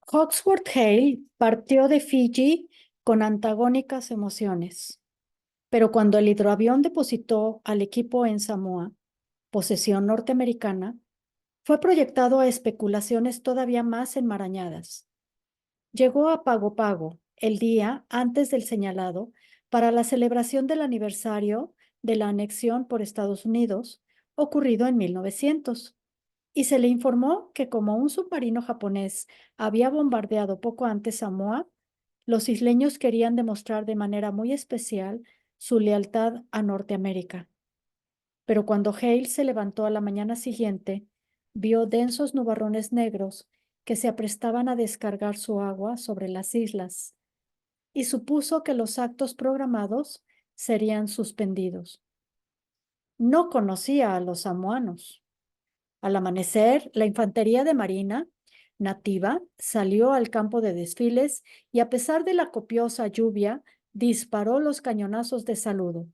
Hawksworth Hale partió de Fiji con antagónicas emociones, pero cuando el hidroavión depositó al equipo en Samoa, posesión norteamericana, fue proyectado a especulaciones todavía más enmarañadas. Llegó a Pago Pago el día antes del señalado para la celebración del aniversario de la anexión por Estados Unidos, ocurrido en 1900, y se le informó que como un submarino japonés había bombardeado poco antes Samoa, los isleños querían demostrar de manera muy especial su lealtad a Norteamérica. Pero cuando Hale se levantó a la mañana siguiente, vio densos nubarrones negros que se aprestaban a descargar su agua sobre las islas y supuso que los actos programados serían suspendidos. No conocía a los samoanos. Al amanecer, la infantería de marina nativa salió al campo de desfiles y a pesar de la copiosa lluvia, disparó los cañonazos de saludo.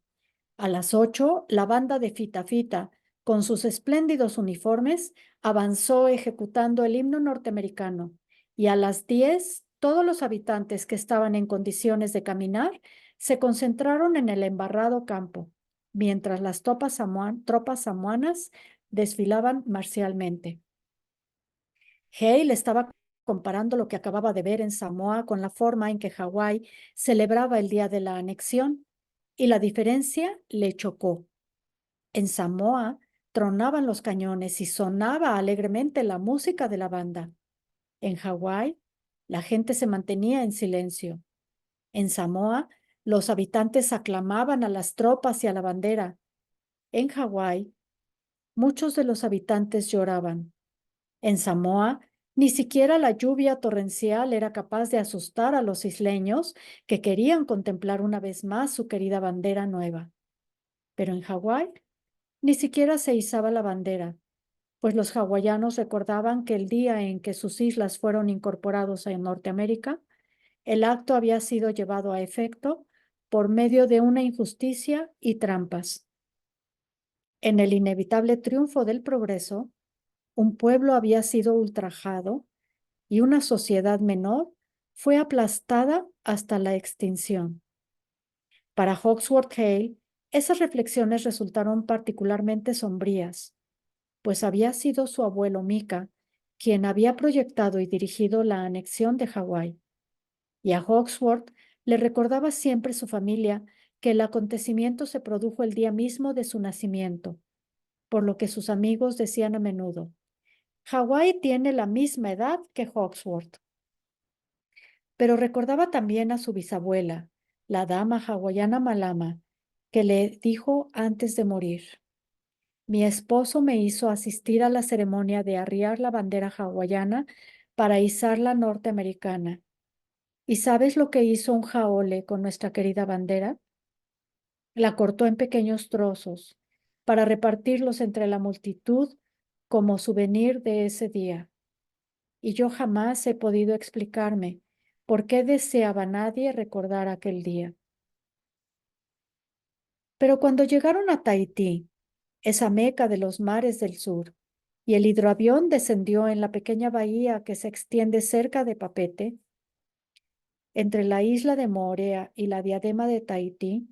A las 8, la banda de Fita Fita, con sus espléndidos uniformes, avanzó ejecutando el himno norteamericano y a las 10, todos los habitantes que estaban en condiciones de caminar se concentraron en el embarrado campo, mientras las tropas samoanas desfilaban marcialmente. Hale estaba comparando lo que acababa de ver en Samoa con la forma en que Hawái celebraba el día de la anexión, y la diferencia le chocó. En Samoa tronaban los cañones y sonaba alegremente la música de la banda. En Hawái, la gente se mantenía en silencio. En Samoa, los habitantes aclamaban a las tropas y a la bandera. En Hawái, muchos de los habitantes lloraban. En Samoa, ni siquiera la lluvia torrencial era capaz de asustar a los isleños que querían contemplar una vez más su querida bandera nueva. Pero en Hawái, ni siquiera se izaba la bandera, pues los hawaianos recordaban que el día en que sus islas fueron incorporados a Norteamérica, el acto había sido llevado a efecto por medio de una injusticia y trampas. En el inevitable triunfo del progreso, un pueblo había sido ultrajado y una sociedad menor fue aplastada hasta la extinción. Para Hawksworth Hale, esas reflexiones resultaron particularmente sombrías, pues había sido su abuelo Mika quien había proyectado y dirigido la anexión de Hawái. Y a Hawksworth le recordaba siempre su familia que el acontecimiento se produjo el día mismo de su nacimiento, por lo que sus amigos decían a menudo: Hawái tiene la misma edad que Hawksworth. Pero recordaba también a su bisabuela, la dama hawaiana Malama, que le dijo antes de morir: mi esposo me hizo asistir a la ceremonia de arriar la bandera hawaiana para izarla norteamericana. ¿Y sabes lo que hizo un jaole con nuestra querida bandera? La cortó en pequeños trozos para repartirlos entre la multitud como souvenir de ese día. Y yo jamás he podido explicarme por qué deseaba nadie recordar aquel día. Pero cuando llegaron a Tahití, esa meca de los mares del sur, y el hidroavión descendió en la pequeña bahía que se extiende cerca de Papete, entre la isla de Moorea y la diadema de Tahití,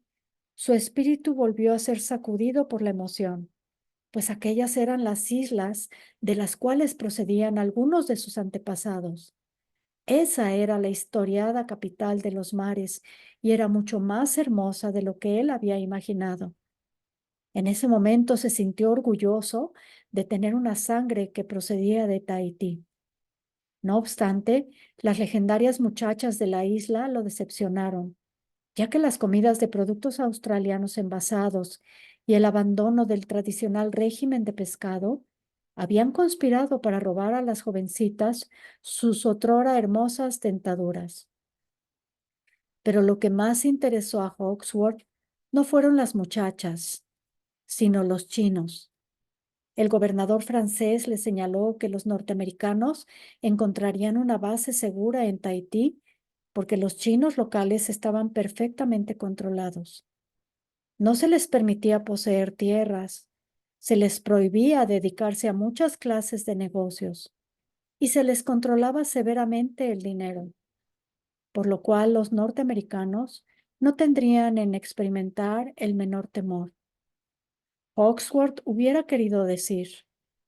su espíritu volvió a ser sacudido por la emoción, pues aquellas eran las islas de las cuales procedían algunos de sus antepasados. Esa era la historiada capital de los mares y era mucho más hermosa de lo que él había imaginado. En ese momento se sintió orgulloso de tener una sangre que procedía de Tahití. No obstante, las legendarias muchachas de la isla lo decepcionaron, ya que las comidas de productos australianos envasados y el abandono del tradicional régimen de pescado habían conspirado para robar a las jovencitas sus otrora hermosas dentaduras. Pero lo que más interesó a Hawksworth no fueron las muchachas, sino los chinos. El gobernador francés le señaló que los norteamericanos encontrarían una base segura en Tahití porque los chinos locales estaban perfectamente controlados. No se les permitía poseer tierras, se les prohibía dedicarse a muchas clases de negocios y se les controlaba severamente el dinero, por lo cual los norteamericanos no tendrían en experimentar el menor temor. Hawksworth hubiera querido decir,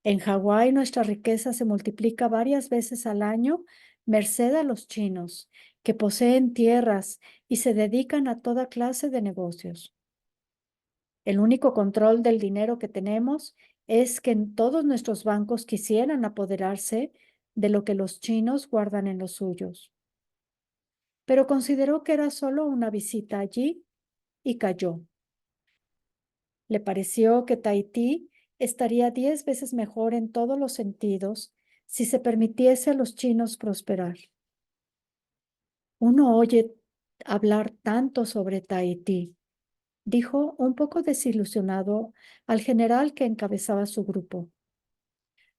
en Hawái nuestra riqueza se multiplica varias veces al año merced a los chinos, que poseen tierras y se dedican a toda clase de negocios. El único control del dinero que tenemos es que todos nuestros bancos quisieran apoderarse de lo que los chinos guardan en los suyos. Pero consideró que era solo una visita allí y calló. Le pareció que Tahití estaría 10 veces mejor en todos los sentidos si se permitiese a los chinos prosperar. Uno oye hablar tanto sobre Tahití, dijo un poco desilusionado al general que encabezaba su grupo.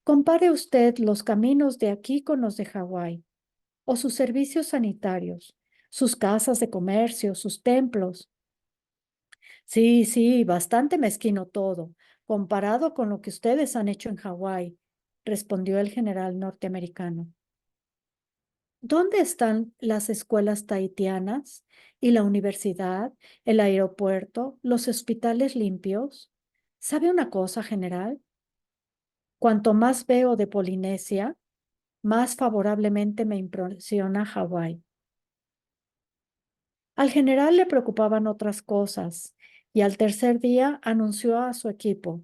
Compare usted los caminos de aquí con los de Hawái, o sus servicios sanitarios, sus casas de comercio, sus templos. Sí, sí, bastante mezquino todo, comparado con lo que ustedes han hecho en Hawái, respondió el general norteamericano. ¿Dónde están las escuelas tahitianas y la universidad, el aeropuerto, los hospitales limpios? ¿Sabe una cosa, general? Cuanto más veo de Polinesia, más favorablemente me impresiona Hawái. Al general le preocupaban otras cosas y al tercer día anunció a su equipo: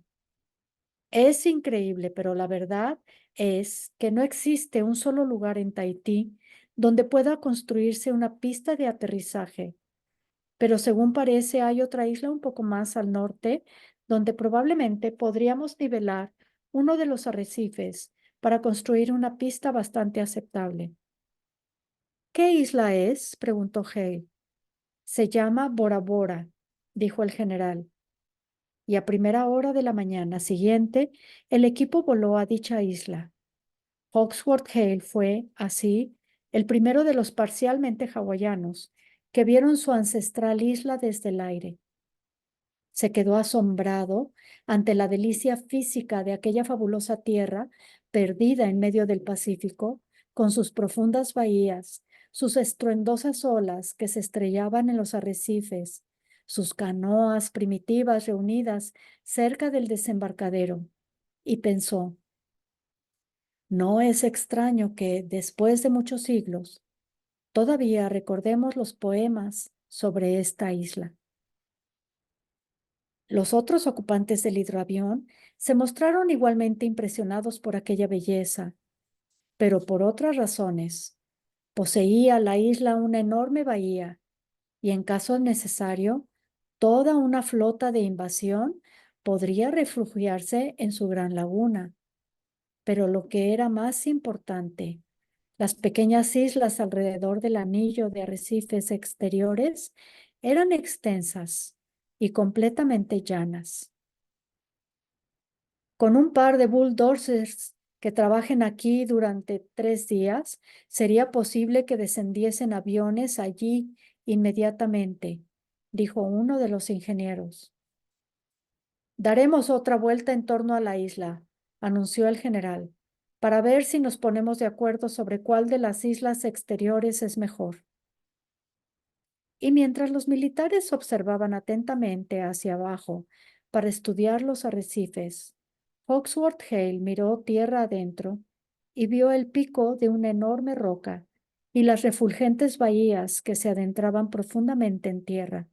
es increíble, pero la verdad es que no existe un solo lugar en Tahití donde pueda construirse una pista de aterrizaje. Pero según parece, hay otra isla un poco más al norte donde probablemente podríamos nivelar uno de los arrecifes para construir una pista bastante aceptable. ¿Qué isla es?, preguntó Hale. Se llama Bora Bora, dijo el general. Y a primera hora de la mañana siguiente, el equipo voló a dicha isla. Hawksworth Hale fue, así, el primero de los parcialmente hawaianos que vieron su ancestral isla desde el aire. Se quedó asombrado ante la delicia física de aquella fabulosa tierra perdida en medio del Pacífico, con sus profundas bahías, sus estruendosas olas que se estrellaban en los arrecifes, sus canoas primitivas reunidas cerca del desembarcadero, y pensó: no es extraño que, después de muchos siglos, todavía recordemos los poemas sobre esta isla. Los otros ocupantes del hidroavión se mostraron igualmente impresionados por aquella belleza, pero por otras razones. Poseía la isla una enorme bahía y, en caso necesario, toda una flota de invasión podría refugiarse en su gran laguna. Pero lo que era más importante, las pequeñas islas alrededor del anillo de arrecifes exteriores eran extensas y completamente llanas. Con un par de bulldozers que trabajen aquí durante 3 días, sería posible que descendiesen aviones allí inmediatamente, dijo uno de los ingenieros. Daremos otra vuelta en torno a la isla, anunció el general, para ver si nos ponemos de acuerdo sobre cuál de las islas exteriores es mejor. Y mientras los militares observaban atentamente hacia abajo para estudiar los arrecifes, Hawksworth Hale miró tierra adentro y vio el pico de una enorme roca y las refulgentes bahías que se adentraban profundamente en tierra.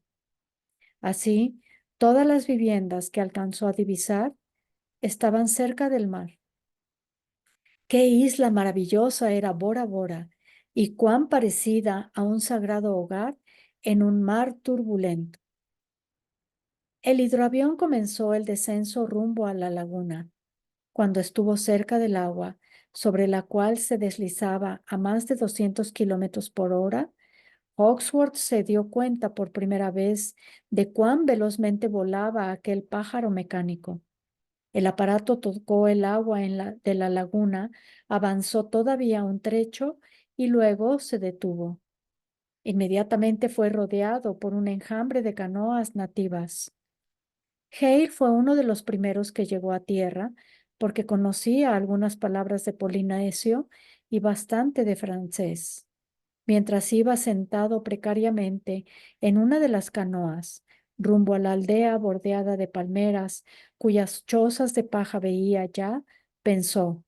Así, todas las viviendas que alcanzó a divisar estaban cerca del mar. Qué isla maravillosa era Bora Bora y cuán parecida a un sagrado hogar en un mar turbulento. El hidroavión comenzó el descenso rumbo a la laguna. Cuando estuvo cerca del agua, sobre la cual se deslizaba a más de 200 kilómetros por hora, Hawksworth se dio cuenta por primera vez de cuán velozmente volaba aquel pájaro mecánico. El aparato tocó el agua de la laguna, avanzó todavía un trecho y luego se detuvo. Inmediatamente fue rodeado por un enjambre de canoas nativas. Hale fue uno de los primeros que llegó a tierra porque conocía algunas palabras de polinesio y bastante de francés. Mientras iba sentado precariamente en una de las canoas, rumbo a la aldea bordeada de palmeras, cuyas chozas de paja veía ya, pensó,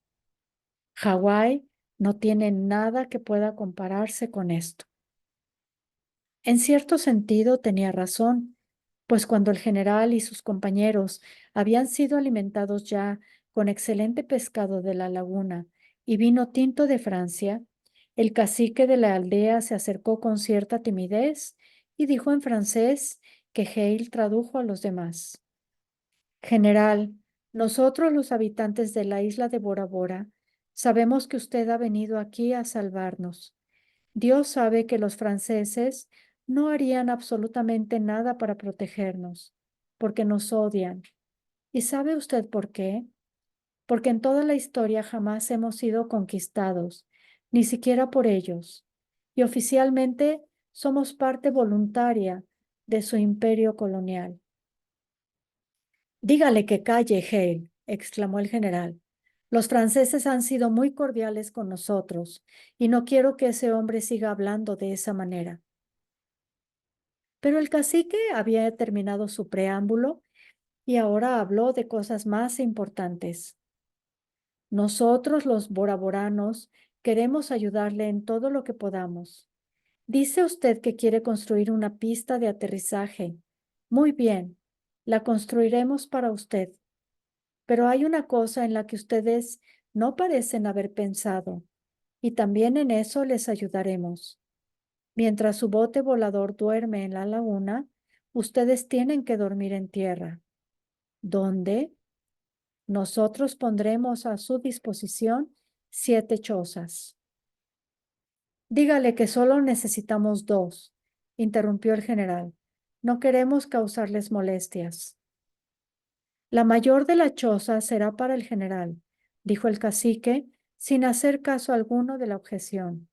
Hawái no tiene nada que pueda compararse con esto. En cierto sentido tenía razón, pues cuando el general y sus compañeros habían sido alimentados ya con excelente pescado de la laguna y vino tinto de Francia, el cacique de la aldea se acercó con cierta timidez y dijo en francés que Hale tradujo a los demás. General, nosotros los habitantes de la isla de Bora Bora sabemos que usted ha venido aquí a salvarnos. Dios sabe que los franceses no harían absolutamente nada para protegernos, porque nos odian. ¿Y sabe usted por qué? Porque en toda la historia jamás hemos sido conquistados, ni siquiera por ellos, y oficialmente somos parte voluntaria de su imperio colonial. Dígale que calle, Hale, exclamó el general. Los franceses han sido muy cordiales con nosotros y no quiero que ese hombre siga hablando de esa manera. Pero el cacique había terminado su preámbulo y ahora habló de cosas más importantes. Nosotros, los boraboranos, queremos ayudarle en todo lo que podamos. Dice usted que quiere construir una pista de aterrizaje. Muy bien, la construiremos para usted. Pero hay una cosa en la que ustedes no parecen haber pensado, y también en eso les ayudaremos. Mientras su bote volador duerme en la laguna, ustedes tienen que dormir en tierra. ¿Dónde? Nosotros pondremos a su disposición 7 chozas. Dígale que solo necesitamos 2, interrumpió el general. No queremos causarles molestias. La mayor de las chozas será para el general, dijo el cacique, sin hacer caso alguno de la objeción.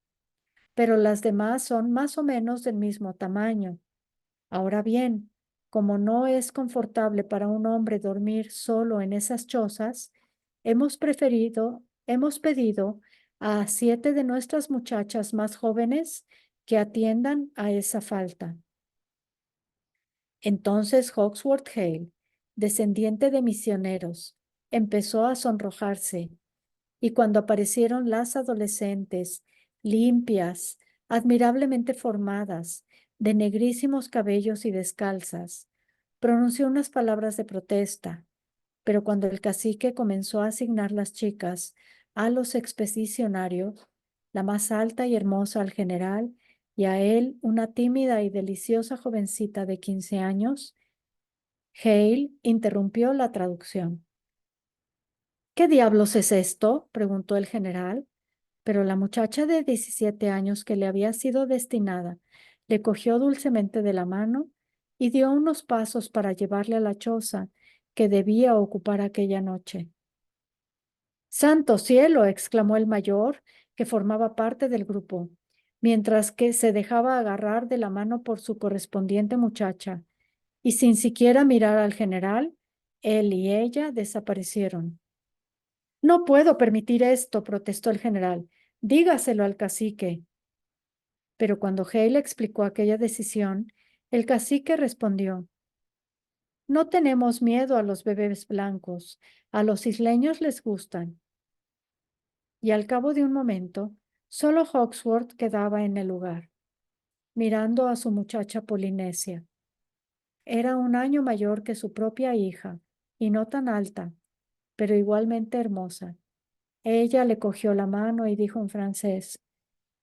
Pero las demás son más o menos del mismo tamaño. Ahora bien, como no es confortable para un hombre dormir solo en esas chozas, hemos pedido a 7 de nuestras muchachas más jóvenes que atiendan a esa falta. Entonces Hawksworth Hale, descendiente de misioneros, empezó a sonrojarse, y cuando aparecieron las adolescentes, limpias, admirablemente formadas, de negrísimos cabellos y descalzas, pronunció unas palabras de protesta, pero cuando el cacique comenzó a asignar las chicas a los expedicionarios, la más alta y hermosa al general, y a él una tímida y deliciosa jovencita de 15 años, Hale interrumpió la traducción. ¿Qué diablos es esto?, preguntó el general, pero la muchacha de 17 años que le había sido destinada le cogió dulcemente de la mano y dio unos pasos para llevarle a la choza que debía ocupar aquella noche. ¡Santo cielo!, exclamó el mayor, que formaba parte del grupo, mientras que se dejaba agarrar de la mano por su correspondiente muchacha, y sin siquiera mirar al general, él y ella desaparecieron. No puedo permitir esto, protestó el general. Dígaselo al cacique. Pero cuando Hale explicó aquella decisión, el cacique respondió, no tenemos miedo a los bebés blancos, a los isleños les gustan. Y al cabo de un momento, solo Hawksworth quedaba en el lugar, mirando a su muchacha polinesia. Era un año mayor que su propia hija, y no tan alta, pero igualmente hermosa. Ella le cogió la mano y dijo en francés,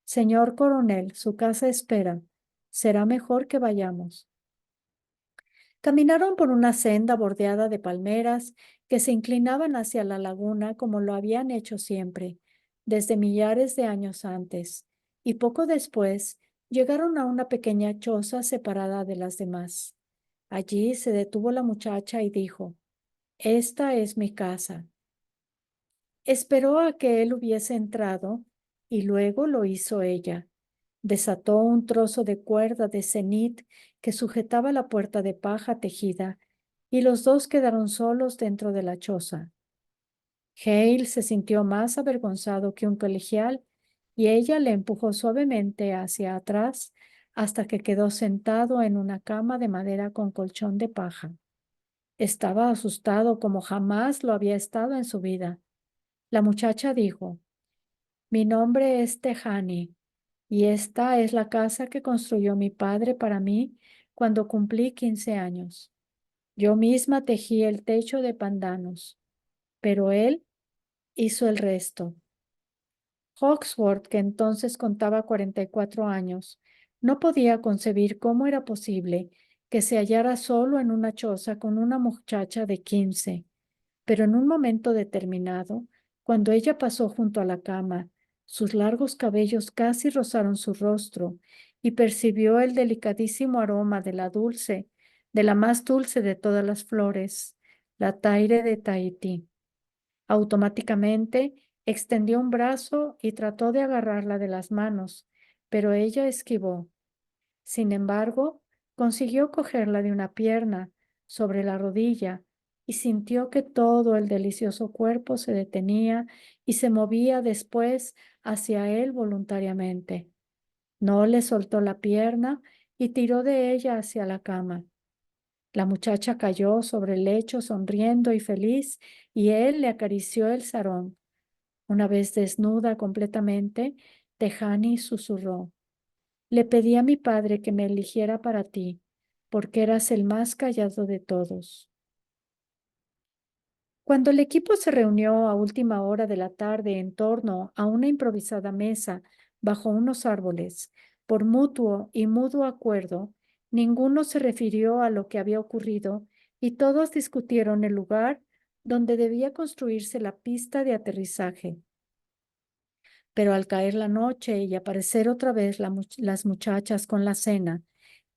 Señor coronel, su casa espera. Será mejor que vayamos. Caminaron por una senda bordeada de palmeras que se inclinaban hacia la laguna como lo habían hecho siempre, desde millares de años antes, y poco después llegaron a una pequeña choza separada de las demás. Allí se detuvo la muchacha y dijo, Esta es mi casa. Esperó a que él hubiese entrado y luego lo hizo ella. Desató un trozo de cuerda de cenit que sujetaba la puerta de paja tejida y los dos quedaron solos dentro de la choza. Hale se sintió más avergonzado que un colegial y ella le empujó suavemente hacia atrás hasta que quedó sentado en una cama de madera con colchón de paja. Estaba asustado como jamás lo había estado en su vida. La muchacha dijo: Mi nombre es Tejani y esta es la casa que construyó mi padre para mí cuando cumplí 15 años. Yo misma tejí el techo de pandanos, pero él hizo el resto. Hawksworth, que entonces contaba 44 años, no podía concebir cómo era posible que se hallara solo en una choza con una muchacha de 15. Pero en un momento determinado, cuando ella pasó junto a la cama, sus largos cabellos casi rozaron su rostro y percibió el delicadísimo aroma de la más dulce de todas las flores, la Taire de Tahití. Automáticamente extendió un brazo y trató de agarrarla de las manos, pero ella esquivó. Sin embargo, consiguió cogerla de una pierna sobre la rodilla y sintió que todo el delicioso cuerpo se detenía y se movía después hacia él voluntariamente. No le soltó la pierna y tiró de ella hacia la cama. La muchacha cayó sobre el lecho sonriendo y feliz y él le acarició el sarón. Una vez desnuda completamente, Tejani susurró: Le pedí a mi padre que me eligiera para ti, porque eras el más callado de todos. Cuando el equipo se reunió a última hora de la tarde en torno a una improvisada mesa bajo unos árboles, por mutuo y mudo acuerdo, ninguno se refirió a lo que había ocurrido y todos discutieron el lugar donde debía construirse la pista de aterrizaje. Pero al caer la noche y aparecer otra vez las muchachas con la cena,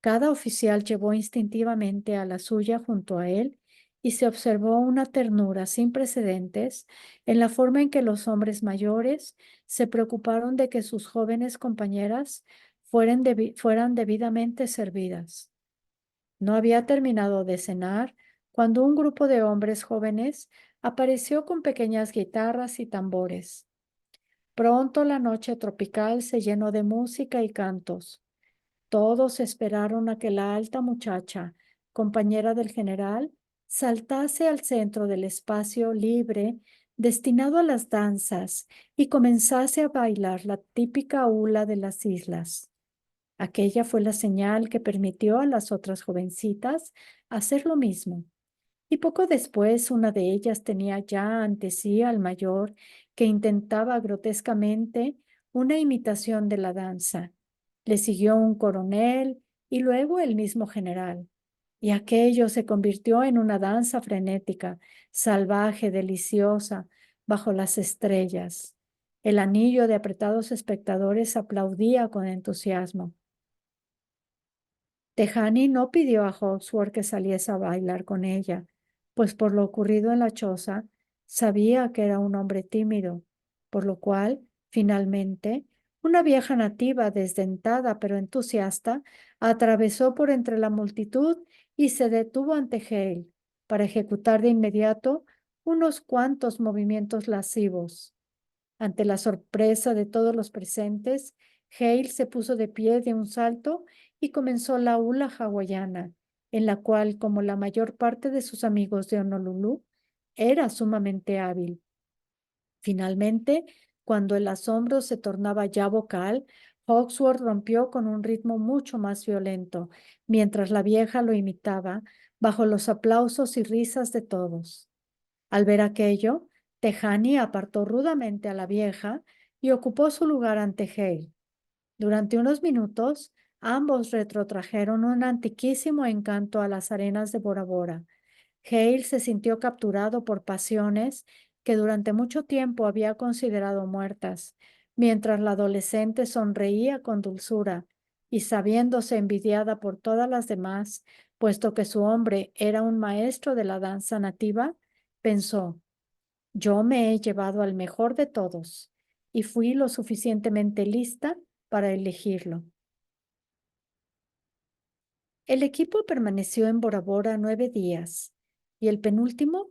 cada oficial llevó instintivamente a la suya junto a él y se observó una ternura sin precedentes en la forma en que los hombres mayores se preocuparon de que sus jóvenes compañeras fueran debidamente servidas. No había terminado de cenar cuando un grupo de hombres jóvenes apareció con pequeñas guitarras y tambores. Pronto la noche tropical se llenó de música y cantos. Todos esperaron a que la alta muchacha, compañera del general, saltase al centro del espacio libre destinado a las danzas y comenzase a bailar la típica hula de las islas. Aquella fue la señal que permitió a las otras jovencitas hacer lo mismo. Y poco después una de ellas tenía ya ante sí al mayor que intentaba grotescamente una imitación de la danza. Le siguió un coronel y luego el mismo general. Y aquello se convirtió en una danza frenética, salvaje, deliciosa, bajo las estrellas. El anillo de apretados espectadores aplaudía con entusiasmo. Tejani no pidió a Hawksworth que saliese a bailar con ella, pues por lo ocurrido en la choza, sabía que era un hombre tímido, por lo cual, finalmente, una vieja nativa desdentada pero entusiasta atravesó por entre la multitud y se detuvo ante Hale para ejecutar de inmediato unos cuantos movimientos lascivos. Ante la sorpresa de todos los presentes, Hale se puso de pie de un salto y comenzó la hula hawaiana, en la cual, como la mayor parte de sus amigos de Honolulu, era sumamente hábil. Finalmente, cuando el asombro se tornaba ya vocal, Hawksworth rompió con un ritmo mucho más violento, mientras la vieja lo imitaba, bajo los aplausos y risas de todos. Al ver aquello, Tejani apartó rudamente a la vieja y ocupó su lugar ante Hale. Durante unos minutos, ambos retrotrajeron un antiquísimo encanto a las arenas de Bora Bora. Hale se sintió capturado por pasiones que durante mucho tiempo había considerado muertas, mientras la adolescente sonreía con dulzura y sabiéndose envidiada por todas las demás, puesto que su hombre era un maestro de la danza nativa, pensó: yo me he llevado al mejor de todos y fui lo suficientemente lista para elegirlo. El equipo permaneció en Bora Bora 9 días y el penúltimo,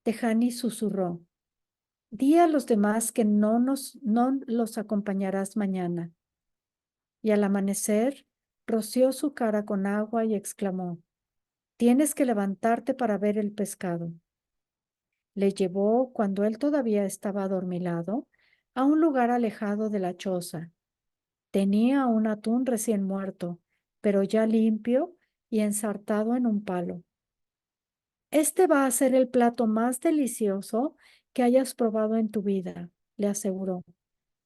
Tejani susurró: Di a los demás que no los acompañarás mañana. Y al amanecer, roció su cara con agua y exclamó, tienes que levantarte para ver el pescado. Le llevó, cuando él todavía estaba adormilado, a un lugar alejado de la choza. Tenía un atún recién muerto, pero ya limpio y ensartado en un palo. Este va a ser el plato más delicioso que hayas probado en tu vida, le aseguró,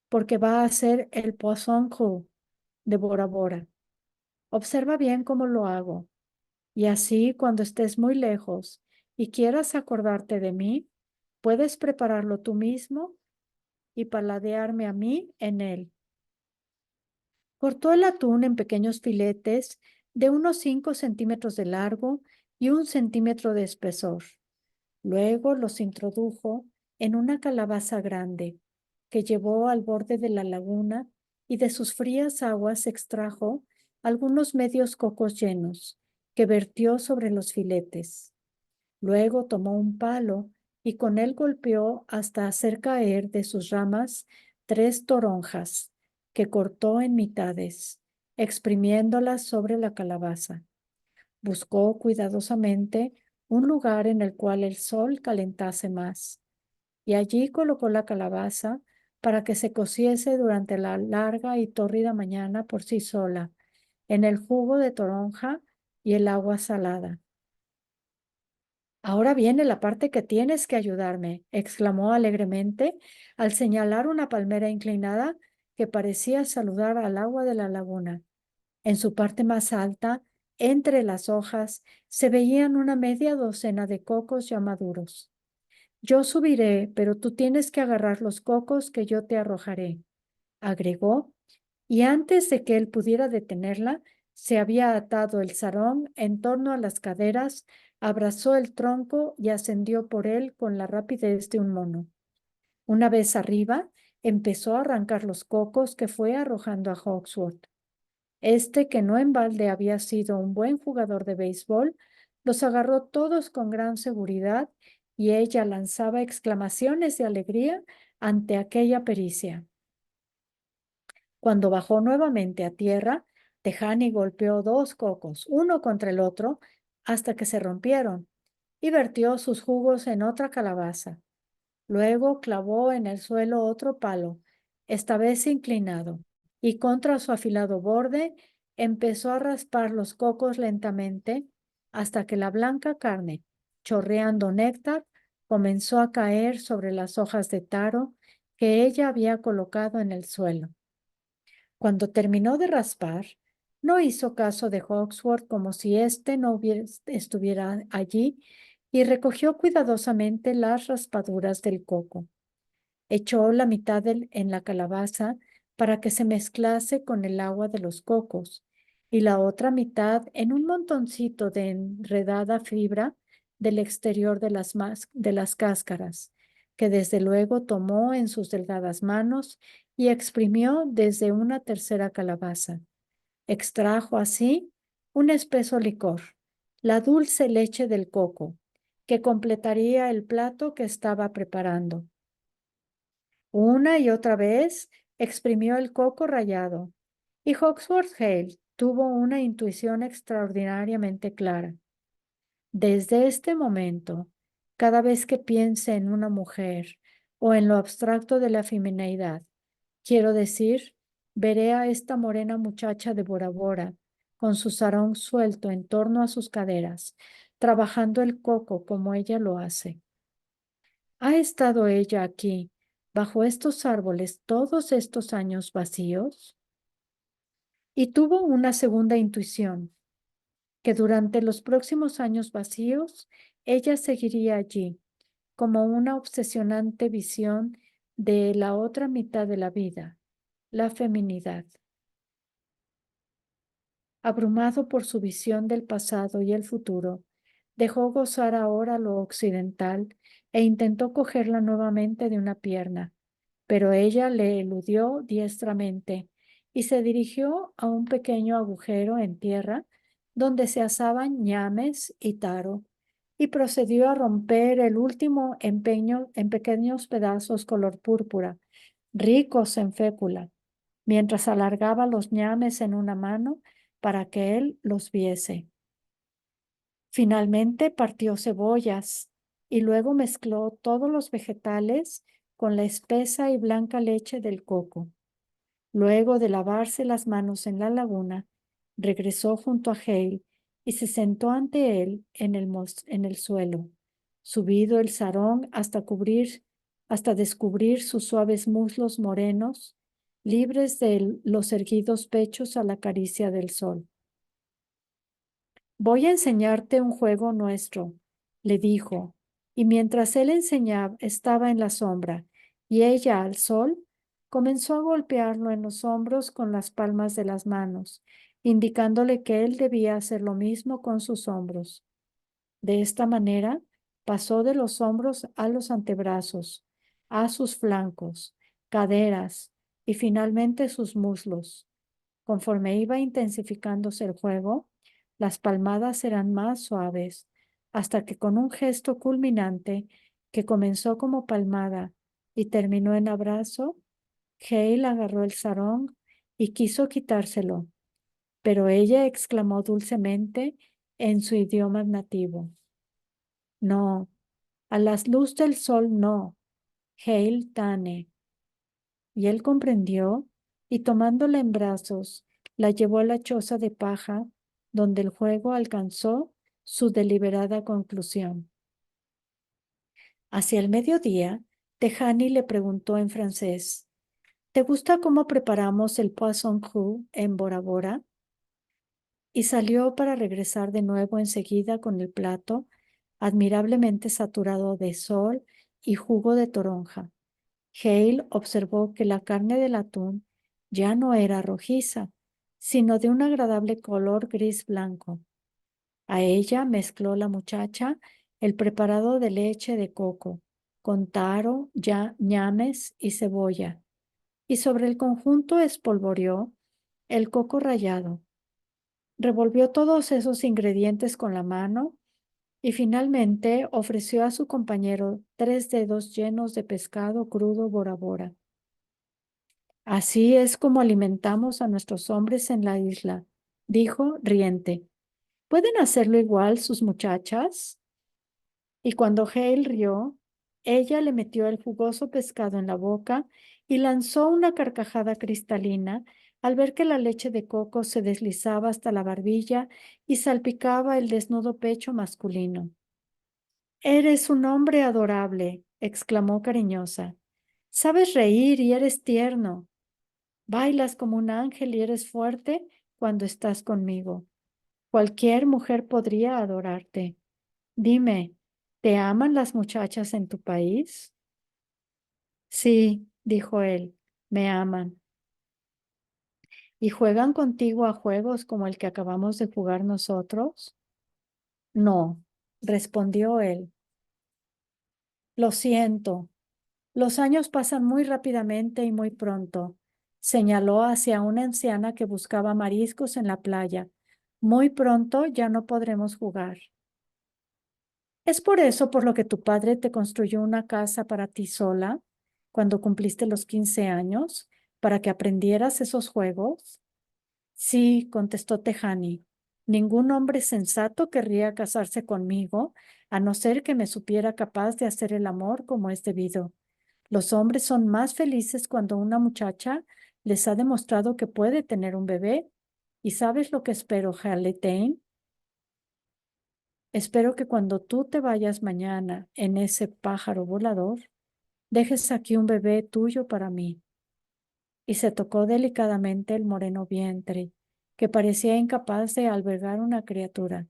porque va a ser el poisson cru de Bora Bora. Observa bien cómo lo hago, y así cuando estés muy lejos y quieras acordarte de mí, puedes prepararlo tú mismo y paladearme a mí en él. Cortó el atún en pequeños filetes de unos 5 centímetros de largo y 1 centímetro de espesor. Luego los introdujo en una calabaza grande que llevó al borde de la laguna y de sus frías aguas extrajo algunos medios cocos llenos que vertió sobre los filetes. Luego tomó un palo y con él golpeó hasta hacer caer de sus ramas 3 toronjas que cortó en mitades, exprimiéndolas sobre la calabaza. Buscó cuidadosamente un lugar en el cual el sol calentase más, y allí colocó la calabaza para que se cociese durante la larga y tórrida mañana por sí sola, en el jugo de toronja y el agua salada. Ahora viene la parte que tienes que ayudarme, exclamó alegremente al señalar una palmera inclinada que parecía saludar al agua de la laguna. En su parte más alta, entre las hojas, se veían una media docena de cocos ya maduros. Yo subiré, pero tú tienes que agarrar los cocos que yo te arrojaré, agregó, y antes de que él pudiera detenerla, se había atado el sarón en torno a las caderas, abrazó el tronco y ascendió por él con la rapidez de un mono. Una vez arriba, empezó a arrancar los cocos que fue arrojando a Hawksworth. Este, que no en balde había sido un buen jugador de béisbol, los agarró todos con gran seguridad y ella lanzaba exclamaciones de alegría ante aquella pericia. Cuando bajó nuevamente a tierra, Tejani golpeó 2 cocos, uno contra el otro, hasta que se rompieron, y vertió sus jugos en otra calabaza. Luego clavó en el suelo otro palo, esta vez inclinado, y contra su afilado borde empezó a raspar los cocos lentamente hasta que la blanca carne, chorreando néctar, comenzó a caer sobre las hojas de taro que ella había colocado en el suelo. Cuando terminó de raspar, no hizo caso de Hawksworth como si éste no estuviera allí y recogió cuidadosamente las raspaduras del coco. Echó la mitad en la calabaza para que se mezclase con el agua de los cocos y la otra mitad en un montoncito de enredada fibra del exterior de las cáscaras, que desde luego tomó en sus delgadas manos y exprimió desde una tercera calabaza. Extrajo así un espeso licor, la dulce leche del coco, que completaría el plato que estaba preparando. Una y otra vez exprimió el coco rallado, y Hawksworth Hale tuvo una intuición extraordinariamente clara. Desde este momento, cada vez que piense en una mujer o en lo abstracto de la femineidad, quiero decir, veré a esta morena muchacha de Bora Bora, con su sarón suelto en torno a sus caderas, trabajando el coco como ella lo hace. ¿Ha estado ella aquí, bajo estos árboles, todos estos años vacíos? Y tuvo una segunda intuición, que durante los próximos años vacíos, ella seguiría allí, como una obsesionante visión de la otra mitad de la vida, la feminidad. Abrumado por su visión del pasado y el futuro, dejó gozar ahora lo occidental e intentó cogerla nuevamente de una pierna, pero ella le eludió diestramente y se dirigió a un pequeño agujero en tierra donde se asaban ñames y taro, y procedió a romper el último empeño en pequeños pedazos color púrpura, ricos en fécula, mientras alargaba los ñames en una mano para que él los viese. Finalmente partió cebollas y luego mezcló todos los vegetales con la espesa y blanca leche del coco. Luego de lavarse las manos en la laguna, regresó junto a Hale y se sentó ante él en el suelo, subido el sarón hasta descubrir sus suaves muslos morenos, libres de los erguidos pechos a la caricia del sol. Voy a enseñarte un juego nuestro, le dijo, y mientras él enseñaba, estaba en la sombra, y ella al sol, comenzó a golpearlo en los hombros con las palmas de las manos, indicándole que él debía hacer lo mismo con sus hombros. De esta manera, pasó de los hombros a los antebrazos, a sus flancos, caderas y finalmente sus muslos. Conforme iba intensificándose el juego, las palmadas eran más suaves, hasta que con un gesto culminante que comenzó como palmada y terminó en abrazo, Hale agarró el sarong y quiso quitárselo, pero ella exclamó dulcemente en su idioma nativo: No, a la luz del sol no, Hale Tane. Y él comprendió y tomándola en brazos, la llevó a la choza de paja, donde el juego alcanzó su deliberada conclusión. Hacia el mediodía, Tehani le preguntó en francés: ¿Te gusta cómo preparamos el poisson cru en Bora Bora? Y salió para regresar de nuevo enseguida con el plato, admirablemente saturado de sol y jugo de toronja. Hale observó que la carne del atún ya no era rojiza, sino de un agradable color gris blanco. A ella mezcló la muchacha el preparado de leche de coco, con taro, ñames y cebolla, y sobre el conjunto espolvoreó el coco rallado. Revolvió todos esos ingredientes con la mano y finalmente ofreció a su compañero 3 dedos llenos de pescado crudo Bora Bora. Así es como alimentamos a nuestros hombres en la isla, dijo riente. ¿Pueden hacerlo igual sus muchachas? Y cuando Hale rió, ella le metió el jugoso pescado en la boca y lanzó una carcajada cristalina al ver que la leche de coco se deslizaba hasta la barbilla y salpicaba el desnudo pecho masculino. Eres un hombre adorable, exclamó cariñosa. Sabes reír y eres tierno. Bailas como un ángel y eres fuerte cuando estás conmigo. Cualquier mujer podría adorarte. Dime, ¿te aman las muchachas en tu país? Sí, dijo él, me aman. ¿Y juegan contigo a juegos como el que acabamos de jugar nosotros? No, respondió él. Lo siento. Los años pasan muy rápidamente y muy pronto. Señaló hacia una anciana que buscaba mariscos en la playa. Muy pronto ya no podremos jugar. ¿Es por eso por lo que tu padre te construyó una casa para ti sola cuando cumpliste los 15 años, para que aprendieras esos juegos? Sí, contestó Tejani. Ningún hombre sensato querría casarse conmigo, a no ser que me supiera capaz de hacer el amor como es debido. Los hombres son más felices cuando una muchacha les ha demostrado que puede tener un bebé. ¿Y sabes lo que espero, Harley? Espero que cuando tú te vayas mañana en ese pájaro volador, dejes aquí un bebé tuyo para mí. Y se tocó delicadamente el moreno vientre, que parecía incapaz de albergar una criatura.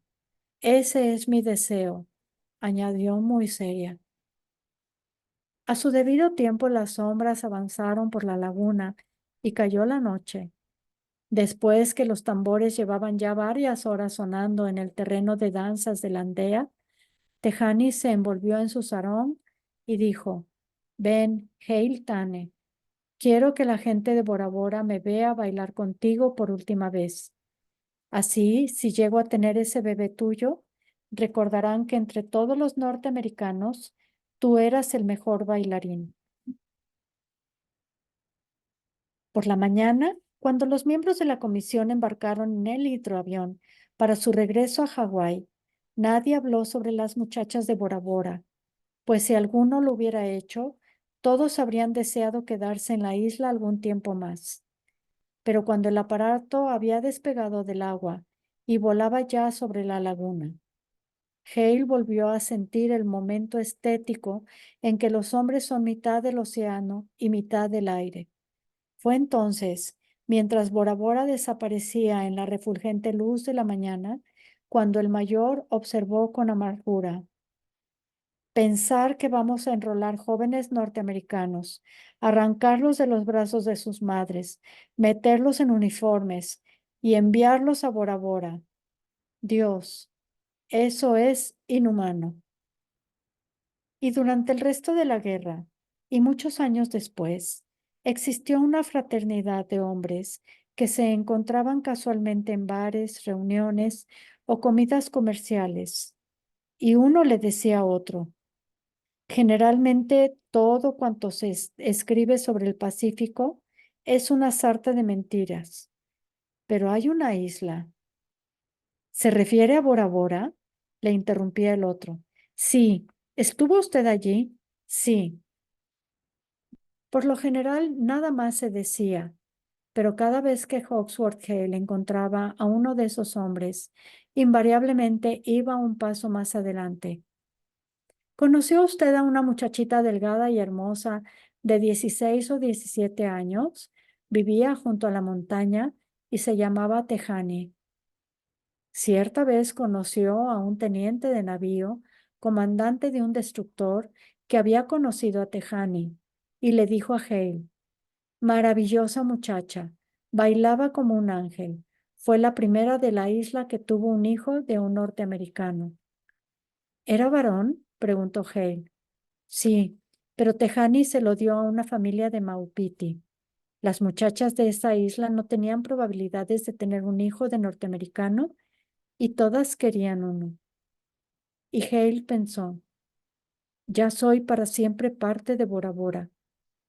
Ese es mi deseo, añadió muy seria. A su debido tiempo las sombras avanzaron por la laguna y cayó la noche. Después que los tambores llevaban ya varias horas sonando en el terreno de danzas de la aldea, Tejani se envolvió en su sarón y dijo: Ven, Hale Tane, quiero que la gente de Bora Bora me vea bailar contigo por última vez. Así, si llego a tener ese bebé tuyo, recordarán que entre todos los norteamericanos, tú eras el mejor bailarín. Por la mañana, cuando los miembros de la comisión embarcaron en el hidroavión para su regreso a Hawái, nadie habló sobre las muchachas de Bora Bora, pues si alguno lo hubiera hecho, todos habrían deseado quedarse en la isla algún tiempo más. Pero cuando el aparato había despegado del agua y volaba ya sobre la laguna, Hale volvió a sentir el momento estético en que los hombres son mitad del océano y mitad del aire. Fue entonces, mientras Bora Bora desaparecía en la refulgente luz de la mañana, cuando el mayor observó con amargura: pensar que vamos a enrolar jóvenes norteamericanos, arrancarlos de los brazos de sus madres, meterlos en uniformes y enviarlos a Bora Bora. Dios, eso es inhumano. Y durante el resto de la guerra, y muchos años después, existió una fraternidad de hombres que se encontraban casualmente en bares, reuniones o comidas comerciales, y uno le decía a otro: generalmente todo cuanto se escribe sobre el Pacífico es una sarta de mentiras, pero hay una isla. ¿Se refiere a Bora Bora? Le interrumpía el otro. Sí. ¿Estuvo usted allí? Sí. Por lo general, nada más se decía, pero cada vez que Hawksworth Hale encontraba a uno de esos hombres, invariablemente iba un paso más adelante. ¿Conoció usted a una muchachita delgada y hermosa de 16 o 17 años? Vivía junto a la montaña y se llamaba Tejani. Cierta vez conoció a un teniente de navío, comandante de un destructor, que había conocido a Tejani, y le dijo a Hale: maravillosa muchacha, bailaba como un ángel. Fue la primera de la isla que tuvo un hijo de un norteamericano. ¿Era varón?, preguntó Hale. Sí, pero Tejani se lo dio a una familia de Maupiti. Las muchachas de esa isla no tenían probabilidades de tener un hijo de norteamericano y todas querían uno. Y Hale pensó: ya soy para siempre parte de Bora Bora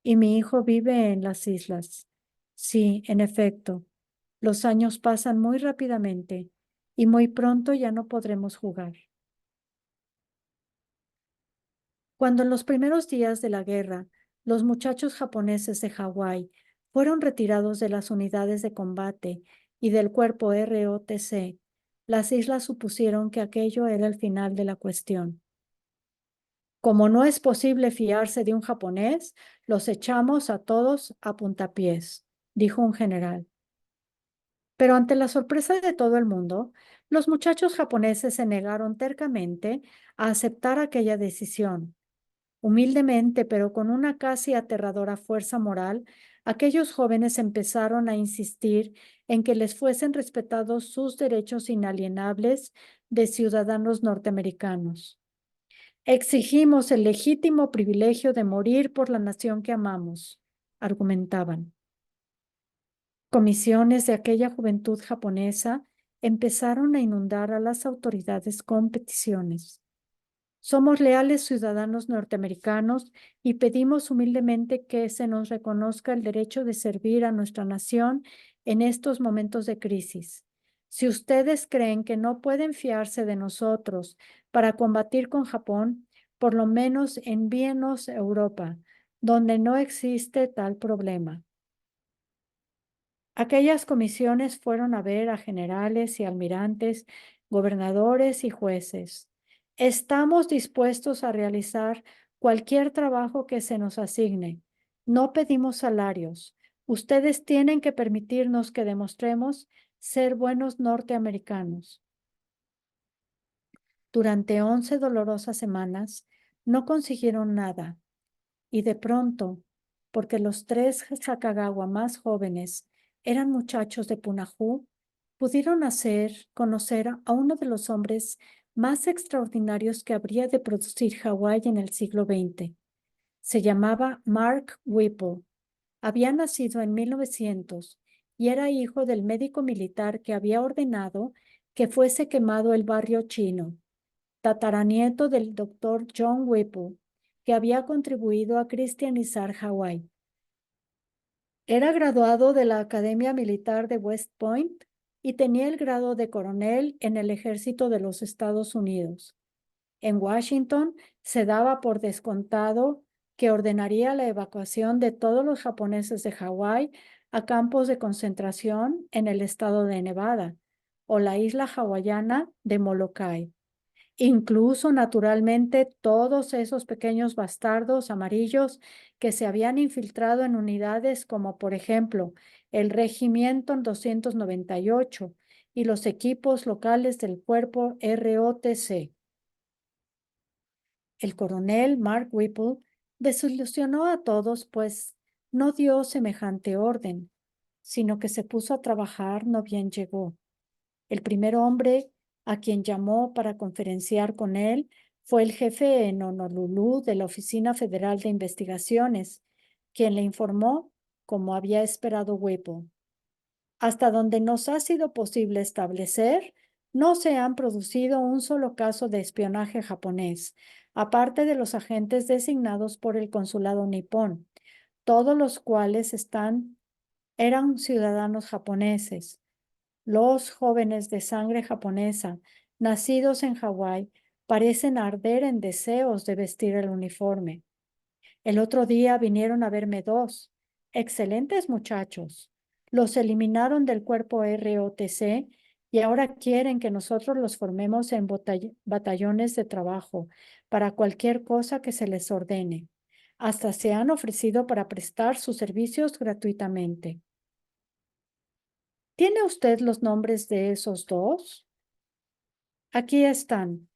y mi hijo vive en las islas. Sí, en efecto, los años pasan muy rápidamente y muy pronto ya no podremos jugar. Cuando en los primeros días de la guerra, los muchachos japoneses de Hawái fueron retirados de las unidades de combate y del cuerpo ROTC, las islas supusieron que aquello era el final de la cuestión. Como no es posible fiarse de un japonés, los echamos a todos a puntapiés, dijo un general. Pero ante la sorpresa de todo el mundo, los muchachos japoneses se negaron tercamente a aceptar aquella decisión. Humildemente, pero con una casi aterradora fuerza moral, aquellos jóvenes empezaron a insistir en que les fuesen respetados sus derechos inalienables de ciudadanos norteamericanos. Exigimos el legítimo privilegio de morir por la nación que amamos, argumentaban. Comisiones de aquella juventud japonesa empezaron a inundar a las autoridades con peticiones. Somos leales ciudadanos norteamericanos y pedimos humildemente que se nos reconozca el derecho de servir a nuestra nación en estos momentos de crisis. Si ustedes creen que no pueden fiarse de nosotros para combatir con Japón, por lo menos envíenos a Europa, donde no existe tal problema. Aquellas comisiones fueron a ver a generales y almirantes, gobernadores y jueces. Estamos dispuestos a realizar cualquier trabajo que se nos asigne. No pedimos salarios. Ustedes tienen que permitirnos que demostremos ser buenos norteamericanos. Durante 11 dolorosas semanas no consiguieron nada y de pronto, porque los 3 Sacagawea más jóvenes eran muchachos de Punahou, pudieron conocer a uno de los hombres más extraordinarios que habría de producir Hawái en el siglo XX. Se llamaba Mark Whipple. Había nacido en 1900 y era hijo del médico militar que había ordenado que fuese quemado el barrio chino. tataranieto del doctor John Whipple, que había contribuido a cristianizar Hawái. Era graduado de la Academia Militar de West Point y tenía el grado de coronel en el ejército de los Estados Unidos. En Washington se daba por descontado que ordenaría la evacuación de todos los japoneses de Hawái a campos de concentración en el estado de Nevada o la isla hawaiana de Molokai. Incluso, naturalmente, todos esos pequeños bastardos amarillos que se habían infiltrado en unidades como, por ejemplo, el Regimiento 298 y los equipos locales del cuerpo ROTC. El coronel Mark Whipple desilusionó a todos, pues no dio semejante orden, sino que se puso a trabajar no bien llegó. El primer hombre a quien llamó para conferenciar con él fue el jefe en Honolulu de la Oficina Federal de Investigaciones, quien le informó, como había esperado Whipple. Hasta donde nos ha sido posible establecer, no se han producido un solo caso de espionaje japonés, aparte de los agentes designados por el consulado nipón, todos los cuales eran ciudadanos japoneses. Los jóvenes de sangre japonesa, nacidos en Hawái, parecen arder en deseos de vestir el uniforme. El otro día vinieron a verme dos, excelentes muchachos. Los eliminaron del cuerpo ROTC y ahora quieren que nosotros los formemos en batallones de trabajo para cualquier cosa que se les ordene. Hasta se han ofrecido para prestar sus servicios gratuitamente. ¿Tiene usted los nombres de esos dos? Aquí están.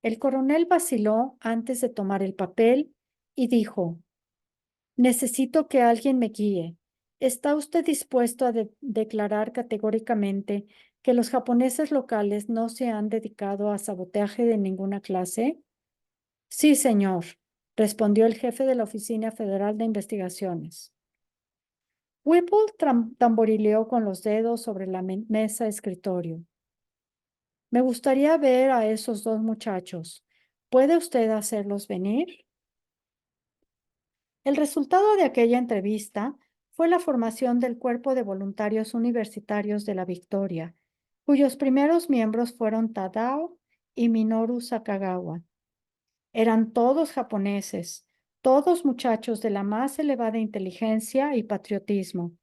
El coronel vaciló antes de tomar el papel y dijo: necesito que alguien me guíe. ¿Está usted dispuesto a declarar categóricamente que los japoneses locales no se han dedicado a sabotaje de ninguna clase? Sí, señor, respondió el jefe de la Oficina Federal de Investigaciones. Whipple tamborileó con los dedos sobre la mesa escritorio. Me gustaría ver a esos dos muchachos. ¿Puede usted hacerlos venir? El resultado de aquella entrevista fue la formación del Cuerpo de Voluntarios Universitarios de la Victoria, cuyos primeros miembros fueron Tadao y Minoru Sakagawa. Eran todos japoneses, todos muchachos de la más elevada inteligencia y patriotismo.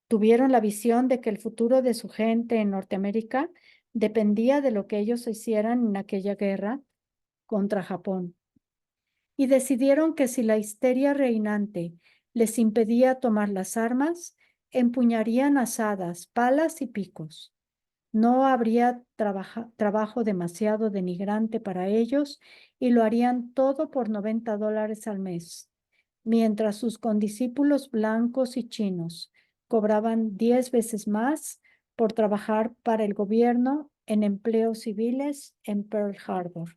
Tuvieron la visión de que el futuro de su gente en Norteamérica dependía de lo que ellos hicieran en aquella guerra contra Japón. Y decidieron que si la histeria reinante les impedía tomar las armas, empuñarían azadas, palas y picos. No habría trabajo demasiado denigrante para ellos y lo harían todo por $90 al mes, mientras sus condiscípulos blancos y chinos cobraban 10 veces más por trabajar para el gobierno en empleos civiles en Pearl Harbor.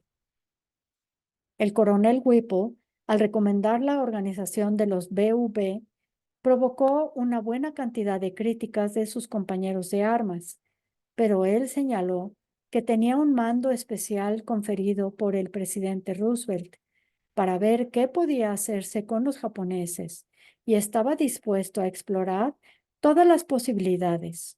El coronel Whipple, al recomendar la organización de los BV, provocó una buena cantidad de críticas de sus compañeros de armas, pero él señaló que tenía un mando especial conferido por el presidente Roosevelt para ver qué podía hacerse con los japoneses y estaba dispuesto a explorar todas las posibilidades.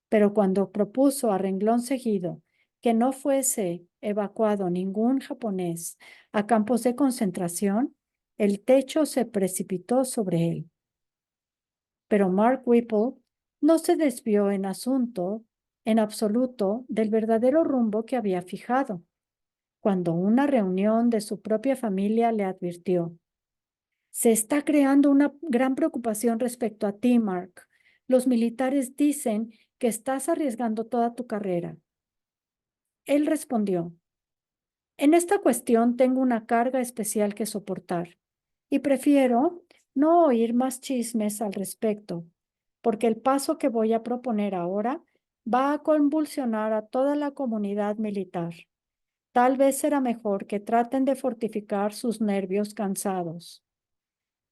Pero cuando propuso a renglón seguido que no fuese evacuado ningún japonés a campos de concentración, el techo se precipitó sobre él. Pero Mark Whipple no se desvió en absoluto del verdadero rumbo que había fijado, cuando una reunión de su propia familia le advirtió: se está creando una gran preocupación respecto a ti, Mark. Los militares dicen que estás arriesgando toda tu carrera. Él respondió: en esta cuestión tengo una carga especial que soportar y prefiero no oír más chismes al respecto, porque el paso que voy a proponer ahora va a convulsionar a toda la comunidad militar. Tal vez será mejor que traten de fortificar sus nervios cansados.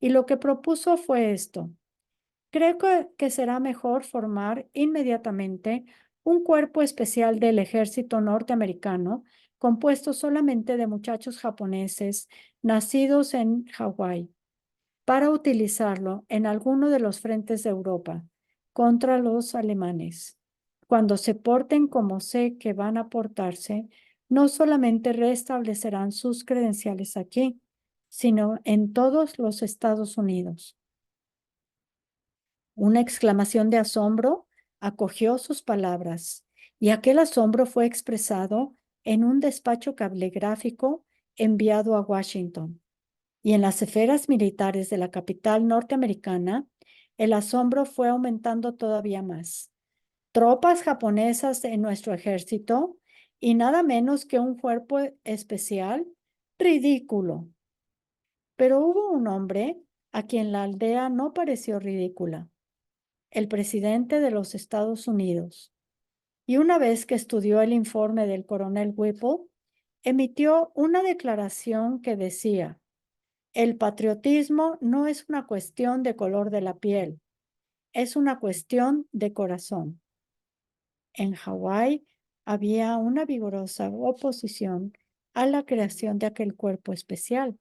Y lo que propuso fue esto: creo que será mejor formar inmediatamente un cuerpo especial del ejército norteamericano compuesto solamente de muchachos japoneses nacidos en Hawái, para utilizarlo en alguno de los frentes de Europa contra los alemanes. Cuando se porten como sé que van a portarse, no solamente restablecerán sus credenciales aquí, sino en todos los Estados Unidos. Una exclamación de asombro acogió sus palabras, y aquel asombro fue expresado en un despacho cablegráfico enviado a Washington. Y en las esferas militares de la capital norteamericana, el asombro fue aumentando todavía más. Tropas japonesas en nuestro ejército y nada menos que un cuerpo especial. Ridículo. Pero hubo un hombre a quien la aldea no pareció ridícula: el presidente de los Estados Unidos. Y una vez que estudió el informe del coronel Whipple, emitió una declaración que decía: el patriotismo no es una cuestión de color de la piel, es una cuestión de corazón. En Hawái había una vigorosa oposición a la creación de aquel cuerpo especial,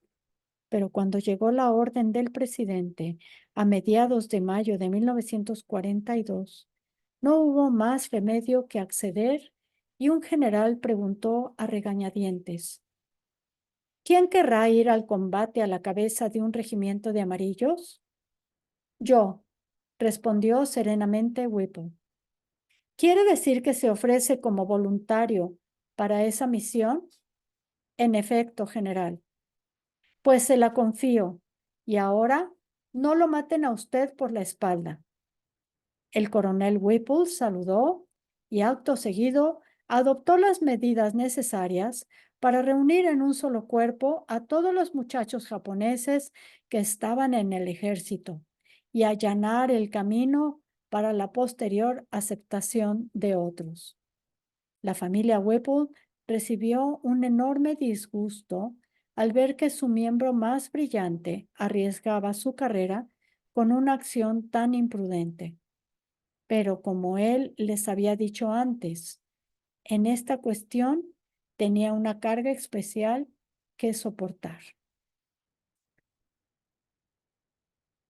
pero cuando llegó la orden del presidente a mediados de mayo de 1942, no hubo más remedio que acceder, y un general preguntó a regañadientes: ¿quién querrá ir al combate a la cabeza de un regimiento de amarillos? Yo, respondió serenamente Whipple. ¿Quiere decir que se ofrece como voluntario para esa misión? En efecto, general. Pues se la confío, y ahora no lo maten a usted por la espalda. El coronel Whipple saludó y acto seguido adoptó las medidas necesarias para reunir en un solo cuerpo a todos los muchachos japoneses que estaban en el ejército y allanar el camino para la posterior aceptación de otros. La familia Whipple recibió un enorme disgusto al ver que su miembro más brillante arriesgaba su carrera con una acción tan imprudente. Pero como él les había dicho antes, en esta cuestión tenía una carga especial que soportar.